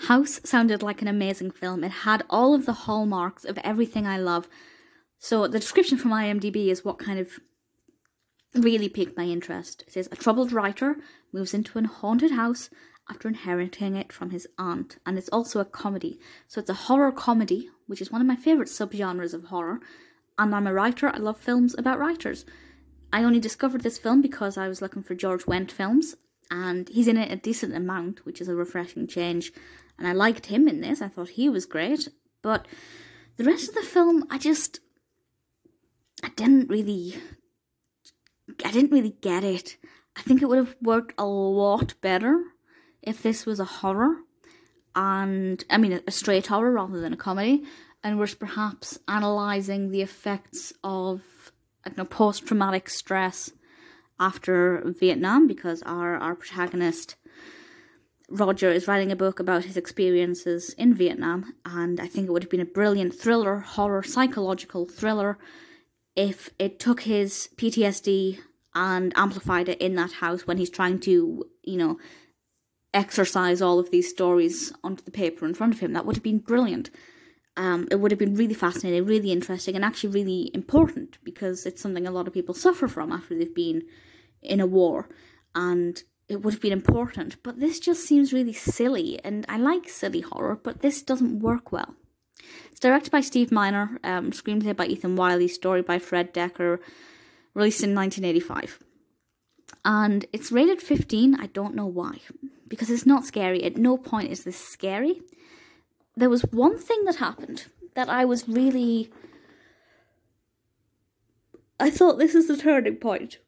House sounded like an amazing film. It had all of the hallmarks of everything I love. So the description from IMDb is what kind of really piqued my interest. It says, a troubled writer moves into a haunted house after inheriting it from his aunt. And it's also a comedy. So it's a horror comedy, which is one of my favourite subgenres of horror. And I'm a writer. I love films about writers. I only discovered this film because I was looking for George Wendt films. And he's in it a decent amount, which is a refreshing change. And I liked him in this. I thought he was great. But the rest of the film, I didn't really get it. I think it would have worked a lot better if this was a horror. And, I mean, a straight horror rather than a comedy. And was perhaps analysing the effects of, I don't know, post-traumatic stress after Vietnam, because our protagonist, Roger, is writing a book about his experiences in Vietnam, and I think it would have been a brilliant thriller, horror, psychological thriller if it took his PTSD and amplified it in that house when he's trying to, you know, exercise all of these stories onto the paper in front of him. That would have been brilliant. It would have been really fascinating, really interesting, and actually really important, because it's something a lot of people suffer from after they've been in a war, and it would have been important. But this just seems really silly, and I like silly horror, but this doesn't work well. It's directed by Steve Miner, screenplay by Ethan Wiley, story by Fred Dekker, released in 1985. And it's rated 15, I don't know why, because it's not scary. At no point is this scary. There was one thing that happened that I thought this is the turning point.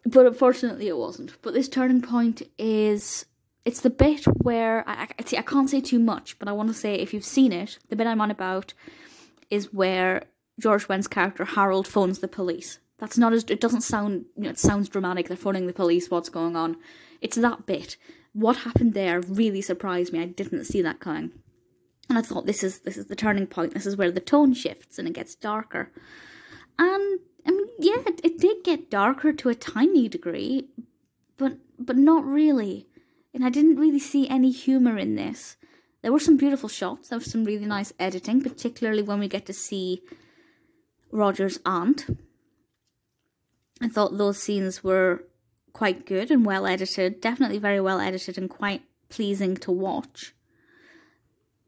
But unfortunately it wasn't. But this turning point is, it's the bit where, I can't say too much, but I want to say, if you've seen it, the bit I'm on about is where George Wendt's character Harold phones the police. That's not as, it doesn't sound, you know, it sounds dramatic, they're phoning the police, what's going on. It's that bit. What happened there really surprised me. I didn't see that coming. And I thought, this is the turning point. This is where the tone shifts and it gets darker. And, I mean, yeah, it did get darker to a tiny degree, but not really. And I didn't really see any humour in this. There were some beautiful shots. There was some really nice editing, particularly when we get to see Roger's aunt. I thought those scenes were quite good and well edited, definitely very well edited and quite pleasing to watch.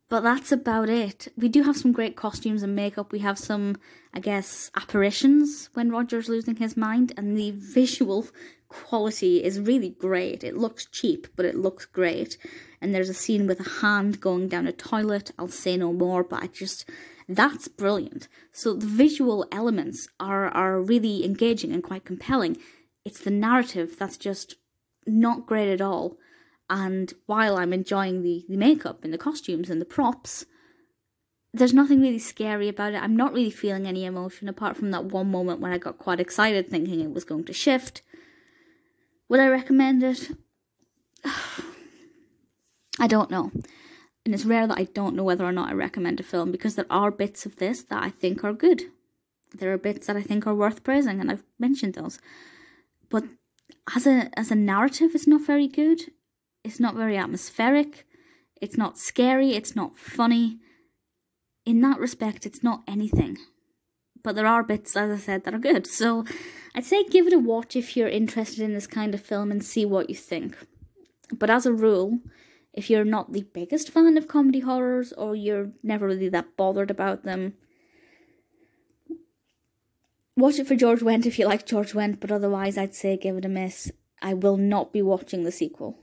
But that's about it. We do have some great costumes and makeup. We have some, I guess, apparitions when Roger's losing his mind, and the visual quality is really great. It looks cheap, but it looks great. And there's a scene with a hand going down a toilet. I'll say no more, but that's brilliant. So the visual elements are really engaging and quite compelling. It's the narrative that's just not great at all. And while I'm enjoying the makeup and the costumes and the props, there's nothing really scary about it. I'm not really feeling any emotion, apart from that one moment when I got quite excited thinking it was going to shift. Would I recommend it? I don't know. And it's rare that I don't know whether or not I recommend a film, because there are bits of this that I think are good. There are bits that I think are worth praising, and I've mentioned those. But as a narrative, it's not very good. It's not very atmospheric. It's not scary. It's not funny. In that respect, it's not anything. But there are bits, as I said, that are good. So I'd say give it a watch if you're interested in this kind of film and see what you think. But as a rule, if you're not the biggest fan of comedy horrors, or you're never really that bothered about them, watch it for George Wendt if you like George Wendt, but otherwise I'd say give it a miss. I will not be watching the sequel.